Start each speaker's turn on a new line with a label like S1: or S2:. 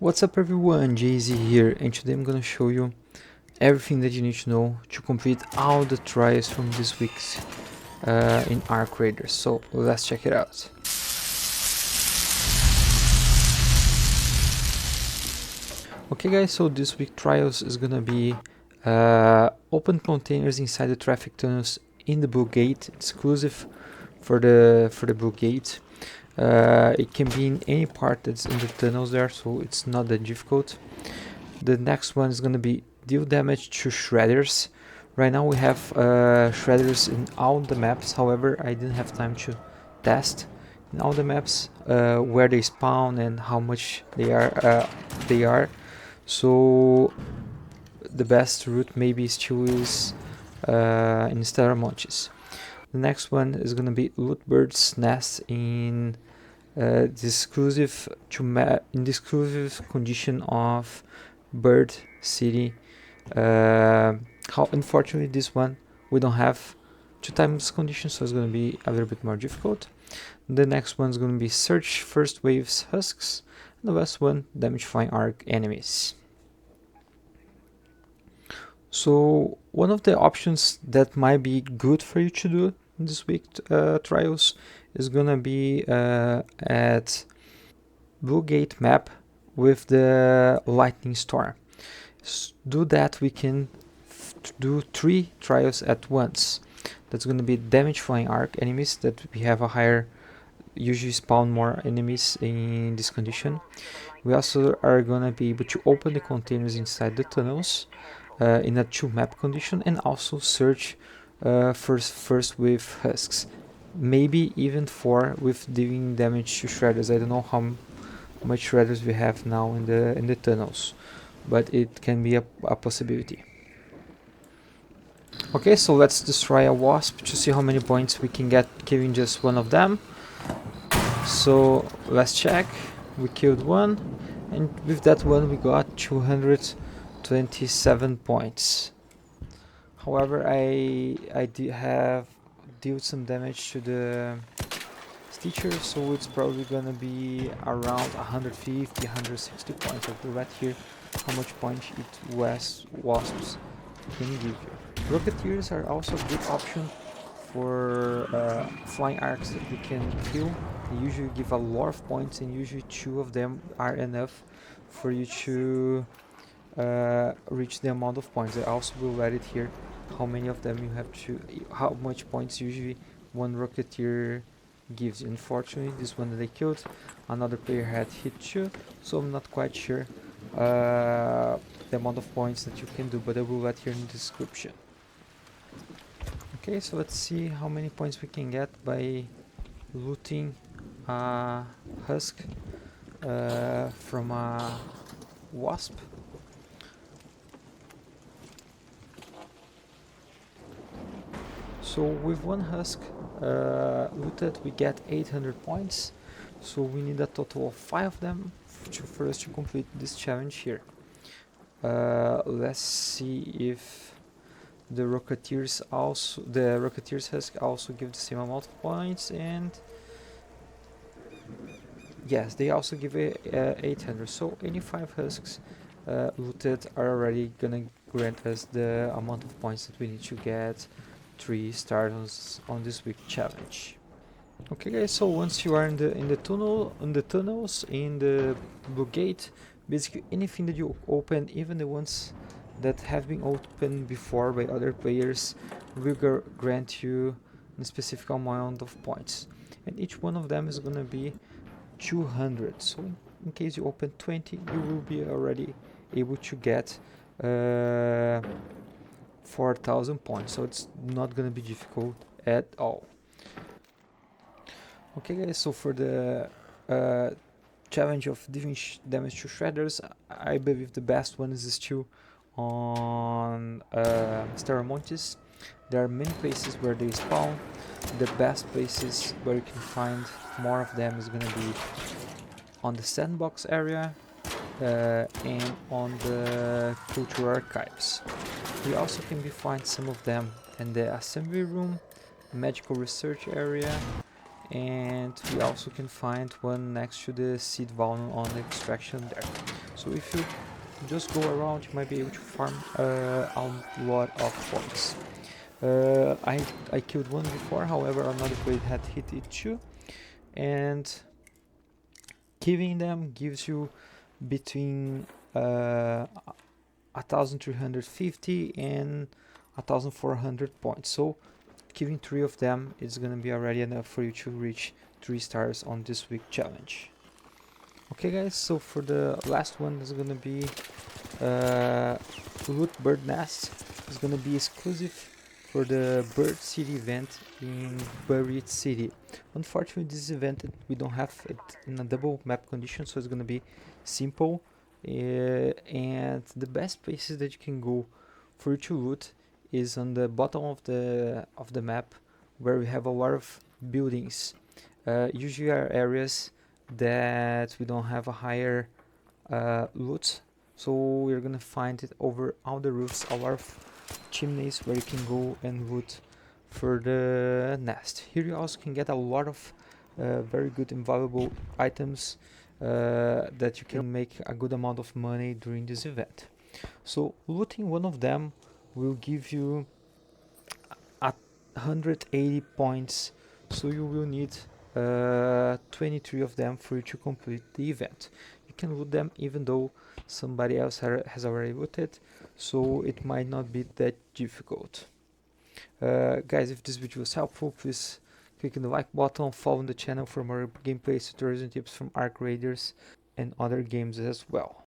S1: What's up everyone, Jay-Z here, and today I'm gonna show you everything that you need to know to complete all the trials from this week's in Arc Raiders. So let's check it out. Okay guys, so this week trials is gonna be open containers inside the traffic tunnels in the Blue Gate, exclusive for the Blue Gate. It can be in any part that's in the tunnels there, so it's not that difficult. The next one is going to be deal damage to shredders. Right now we have shredders in all the maps, however I didn't have time to test in all the maps where they spawn and how much they are. So the best route maybe still is in Stellar Montes. The next one is going to be Lootbird's Nest in the exclusive in the exclusive condition of Bird City. How unfortunately this one we don't have 2 times condition, so it's going to be a little bit more difficult. The next one is going to be Search First Waves Husks, and the last one Damage Flying Arc Enemies. So one of the options that might be good for you to do in this week trials is gonna be at Blue Gate map with the Lightning Storm. Do that, we can do 3 trials at once. That's gonna be Damage Flying Arc enemies that we have a higher, usually spawn more enemies in this condition. We also are gonna be able to open the containers inside the tunnels in a 2 map condition, and also search first with Husks, maybe even 4 with dealing damage to shredders. I don't know how much shredders we have now in the tunnels, but it can be a possibility. Okay, so let's destroy a wasp to see how many points we can get killing just one of them. So let's check. We killed one, and with that one we got 227 points. However, I have dealt some damage to the Stitcher, so it's probably gonna be around 150, 160 points. I will write here how much points it wasps can give you. Rocketeers are also a good option for flying arcs that we can kill. They usually give a lot of points, and usually 2 of them are enough for you to reach the amount of points. I also will write it here how many of them you have to, how much points usually one Rocketeer gives you. Unfortunately, this one that I killed, another player had hit 2, so I'm not quite sure the amount of points that you can do, but I will write here in the description. Okay, so let's see how many points we can get by looting a husk from a wasp. So with one husk looted, we get 800 points. So we need a total of 5 of them for us to complete this challenge here. Let's see if the Rocketeers husk also give the same amount of points, and yes, they also give 800. So any 5 husks looted are already gonna grant us the amount of points that we need to get 3 stars on this week challenge. Okay guys, so once you are in the tunnels in the Blue Gate, basically anything that you open, even the ones that have been opened before by other players, will grant you a specific amount of points, and each one of them is gonna be 200. So in case you open 20, you will be already able to get 4,000 points, so it's not gonna be difficult at all. Okay guys, so for the challenge of dealing damage to shredders, I believe the best one is still on Stellar Montes. There are many places where they spawn. The best places where you can find more of them is gonna be on the sandbox area and on the cultural archives. We also can find some of them in the assembly room, medical research area, and we also can find one next to the seed volume on the extraction there. So if you just go around, you might be able to farm a lot of points. I killed one before, however another player had hit it too, and killing them gives you between 1350 and 1400 points. So killing 3 of them is gonna be already enough for you to reach 3 stars on this week challenge. Okay guys, so for the last one is gonna be Loot Bird Nest. It's gonna be exclusive for the Bird City event in Buried City. Unfortunately, this event we don't have it in a double map condition, so it's gonna be simple. And the best places that you can go for you to loot is on the bottom of the map, where we have a lot of buildings. Usually are areas that we don't have a higher loot, so we're gonna find it over all the roofs, a lot of chimneys where you can go and loot for the nest. Here you also can get a lot of very good and valuable items that you can make a good amount of money during this event. So looting one of them will give you 180 points, so you will need 23 of them for you to complete the event. You can loot them even though somebody else has already looted, so it might not be that difficult. Guys, if this video was helpful, please click on the like button, follow the channel for more gameplay tutorials and tips from Arc Raiders and other games as well.